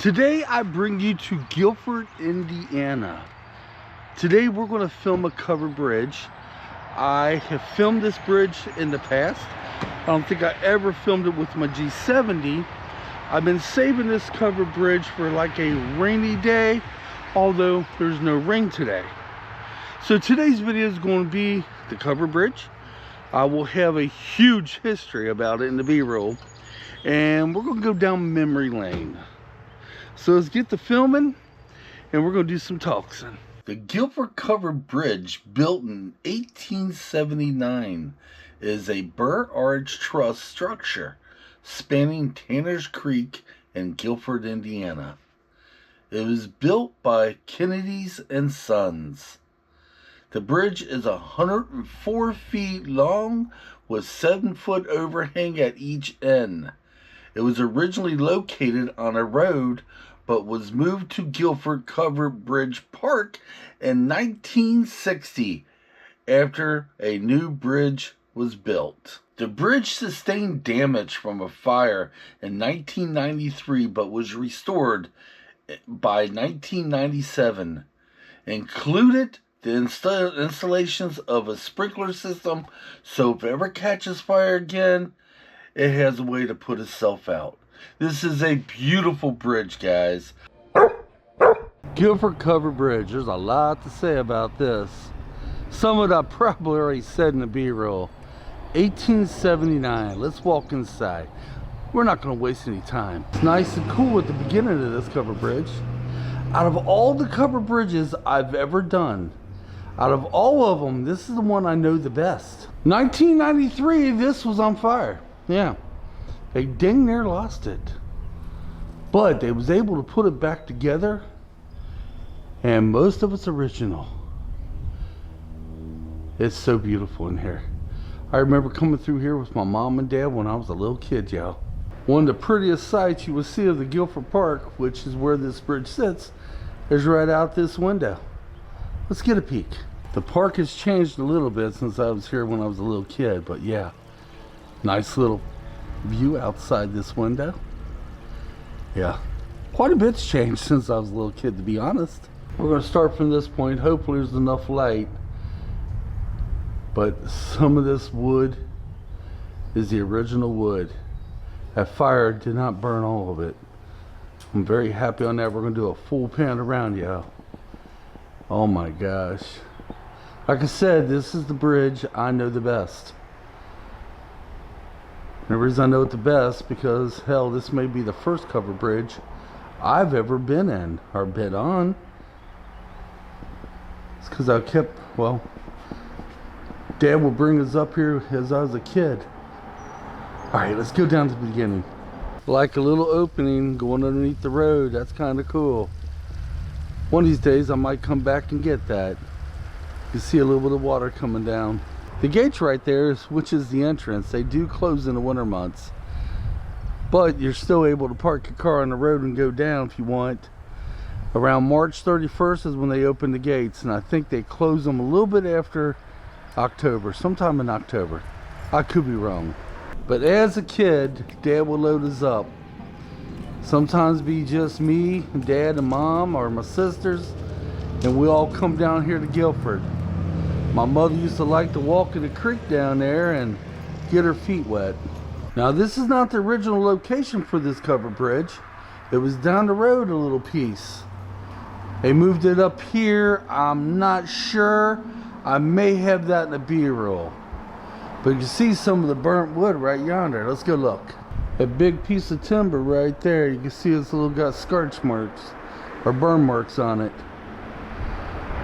Today I bring you to Guilford, Indiana. Today we're going to film a covered bridge. I have filmed this bridge in the past. I don't think I ever filmed it with my G70. I've been saving this covered bridge for like a rainy day, although there's no rain today. So today's video is going to be the covered bridge. I will have a huge history about it in the B-roll, and we're going to go down memory lane. So let's get to filming, and we're going to do some talking. The Guilford Covered Bridge, built in 1879, is a Burr Arch Truss structure spanning Tanner's Creek in Guilford, Indiana. It was built by Kennedys and Sons. The bridge is 104 feet long with 7-foot overhang at each end. It was originally located on a road, but was moved to Guilford Covered Bridge Park in 1960 after a new bridge was built. The bridge sustained damage from a fire in 1993, but was restored by 1997. Included the installations of a sprinkler system, so if it ever catches fire again, it has a way to put itself out. This is a beautiful bridge, guys. Guilford Covered Bridge. There's a lot to say about this. Some of it I probably already said in the B-roll. 1879. Let's walk inside. We're not going to waste any time. It's nice and cool at the beginning of this covered bridge. Out of all the covered bridges I've ever done, out of all of them, this is the one I know the best. 1993, this was on fire. Yeah. They dang near lost it, but they was able to put it back together, and most of it's original. It's so beautiful in here. I remember coming through here with my mom and dad when I was a little kid, y'all. One of the prettiest sights you will see of the Guilford Park, which is where this bridge sits, is right out this window. Let's get a peek. The park has changed a little bit since I was here when I was a little kid, but yeah, nice little view outside this window. Yeah, quite a bit's changed since I was a little kid, to be honest. We're going to start from this point. Hopefully there's enough light, but some of this wood is the original wood. That fire did not burn all of it. I'm very happy on that. We're going to do a full pan around, y'all. Oh my gosh. Like I said, this is the bridge I know the best. And the reason I know it the best, because hell, this may be the first covered bridge I've ever been in or been on. It's because I kept, well, Dad would bring us up here as I was a kid. Alright, let's go down to the beginning. Like a little opening going underneath the road. That's kind of cool. One of these days I might come back and get that. You see a little bit of water coming down. The gates right there, which is the entrance, they do close in the winter months, but you're still able to park your car on the road and go down if you want. Around March 31st is when they open the gates, and I think they close them a little bit after October, sometime in October. I could be wrong. But as a kid, Dad would load us up. Sometimes be just me, Dad, and Mom, or my sisters, and we all come down here to Guilford. My mother used to like to walk in the creek down there and get her feet wet. Now this is not the original location for this covered bridge. It was down the road a little piece. They moved it up here. I'm not sure. I may have that in the B-roll. But you can see some of the burnt wood right yonder. Let's go look. A big piece of timber right there. You can see it's little got scorch marks or burn marks on it.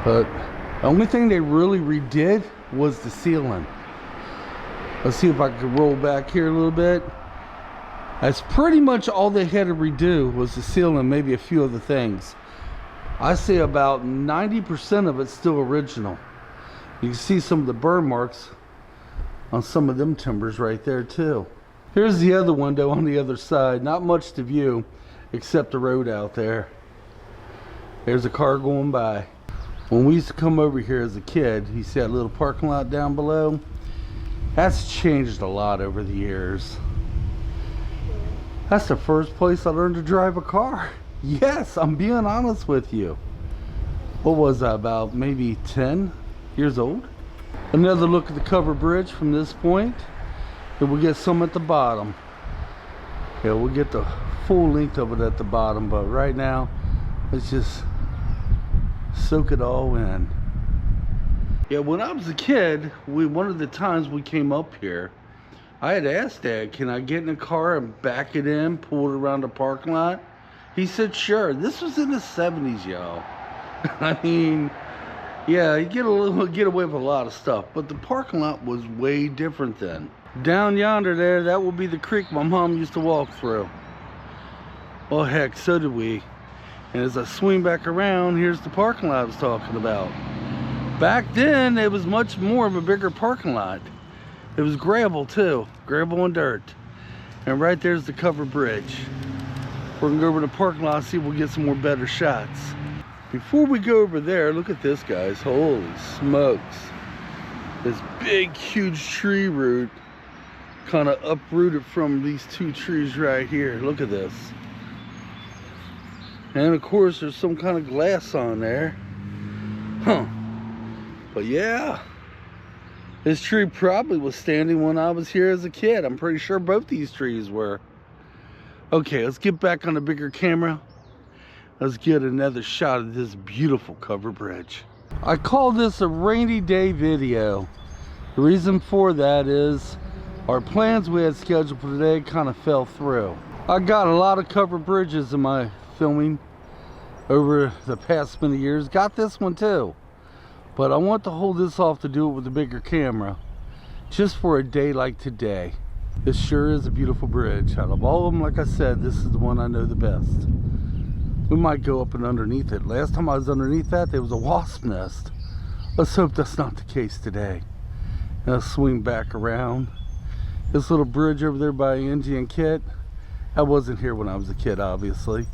But the only thing they really redid was the ceiling. Let's see if I can roll back here a little bit. That's pretty much all they had to redo, was the ceiling, maybe a few other things. I say about 90% of it's still original. You can see some of the burn marks on some of them timbers right there too. Here's the other window on the other side. Not much to view except the road out there. There's a car going by. When we used to come over here as a kid, you see that little parking lot down below? That's changed a lot over the years. That's the first place I learned to drive a car. Yes, I'm being honest with you. What was I, about maybe 10 years old? Another look at the covered bridge from this point. And we'll get some at the bottom. Yeah, we'll get the full length of it at the bottom, but right now, let's just soak it all in. Yeah, when I was a kid, one of the times we came up here, I had asked Dad, can I get in a car and back it in, pull it around the parking lot? He said, sure. This was in the 70s, y'all. I mean, yeah, you get away with a lot of stuff, but the parking lot was way different then. Down yonder there, that will be the creek my mom used to walk through. Well, heck, so did we. And as I swing back around, here's the parking lot I was talking about. Back then, it was much more of a bigger parking lot. It was gravel too, gravel and dirt. And right there's the covered bridge. We're gonna go over to the parking lot, see if we'll get some more better shots. Before we go over there, look at this, guys. Holy smokes. This big, huge tree root kind of uprooted from these two trees right here. Look at this. And of course, there's some kind of glass on there. Huh. But yeah, this tree probably was standing when I was here as a kid. I'm pretty sure both these trees were. Okay, let's get back on the bigger camera. Let's get another shot of this beautiful covered bridge. I call this a rainy day video. The reason for that is our plans we had scheduled for today kind of fell through. I got a lot of covered bridges in my filming over the past many years. Got this one too. But I want to hold this off to do it with a bigger camera, just for a day like today. This sure is a beautiful bridge. Out of all of them, like I said, this is the one I know the best. We might go up and underneath it. Last time I was underneath that, there was a wasp nest. Let's hope that's not the case today. And let's swing back around. This little bridge over there by Angie and Kitt, I wasn't here when I was a kid, obviously.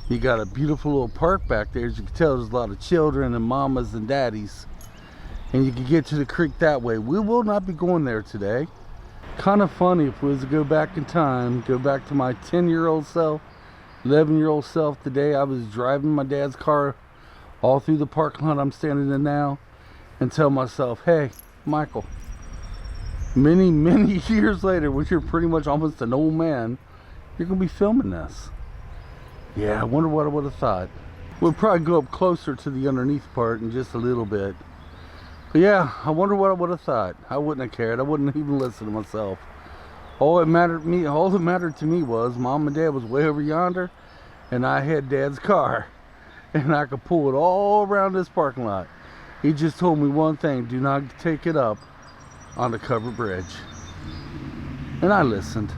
You got a beautiful little park back there. As you can tell, there's a lot of children and mamas and daddies. And you can get to the creek that way. We will not be going there today. Kind of funny if we was to go back in time, go back to my 10-year-old self, 11-year-old self today. I was driving my dad's car all through the parking lot I'm standing in now and tell myself, hey, Michael, many, many years later, when you're pretty much almost an old man, you're going to be filming this. Yeah, I wonder what I would have thought. We'll probably go up closer to the underneath part in just a little bit. But yeah, I wonder what I would have thought. I wouldn't have cared. I wouldn't even listen to myself. All that mattered to me was Mom and Dad was way over yonder, and I had Dad's car, and I could pull it all around this parking lot. He just told me one thing: do not take it up on the covered bridge. And I listened.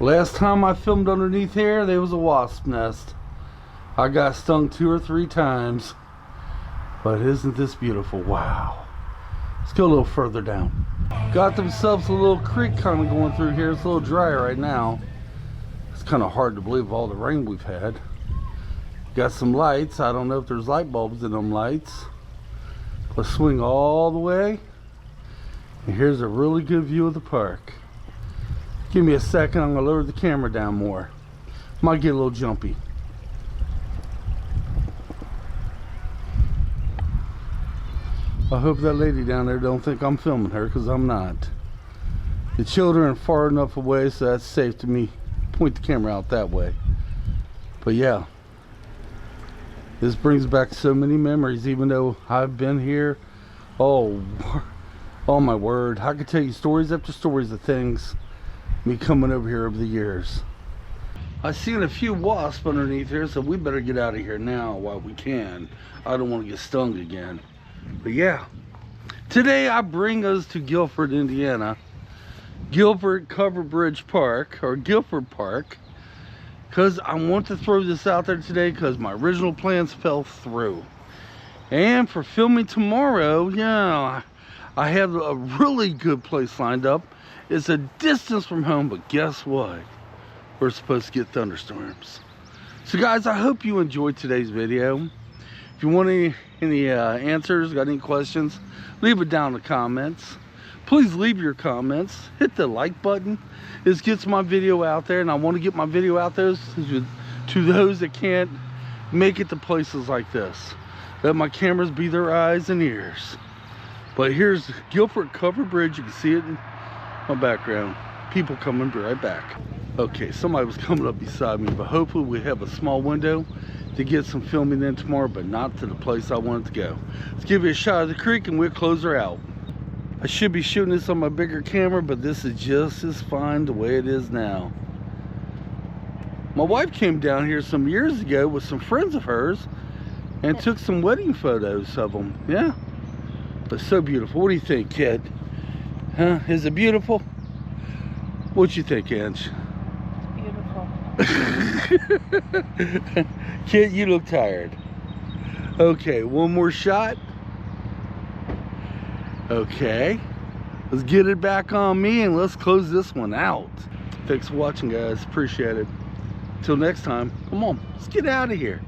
Last time I filmed underneath here, there was a wasp nest. I got stung 2 or 3 times. But isn't this beautiful? Wow. Let's go a little further down. Got themselves a little creek kind of going through here. It's a little dry right now. It's kind of hard to believe all the rain we've had. Got some lights. I don't know if there's light bulbs in them lights. Let's swing all the way. And here's a really good view of the park. Give me a second, I'm gonna lower the camera down more. Might get a little jumpy. I hope that lady down there don't think I'm filming her, because I'm not. The children are far enough away so that's safe to me. Point the camera out that way. But yeah, this brings back so many memories, even though I've been here. Oh my word, I could tell you stories after stories of things me coming over here over the years. I seen a few wasps underneath here, so we better get out of here now while we can. I don't want to get stung again. But yeah, today I bring us to Guilford, Indiana, Guilford Covered Bridge Park, or Guilford Park, because I want to throw this out there today because my original plans fell through. And for filming tomorrow, yeah, I have a really good place lined up. It's a distance from home, but guess what? We're supposed to get thunderstorms. So guys, I hope you enjoyed today's video. If you want any answers, got any questions, leave it down in the comments. Please leave your comments. Hit the like button. This gets my video out there, and I want to get my video out there to those that can't make it to places like this. Let my cameras be their eyes and ears. But here's Guilford Covered Bridge. You can see it in my background. People coming, be right back. Okay, somebody was coming up beside me, but hopefully we have a small window to get some filming in tomorrow, but not to the place I wanted to go. Let's give you a shot of the creek and we'll close her out. I should be shooting this on my bigger camera, but this is just as fine the way it is now. My wife came down here some years ago with some friends of hers and took some wedding photos of them. Yeah, but so beautiful. What do you think, Kitt? Huh? Is it beautiful? What you think, Ange? Kitt, you look tired. Okay, one more shot. Okay, let's get it back on me and let's close this one out. Thanks for watching, guys. Appreciate it. Till next time, come on, let's get out of here.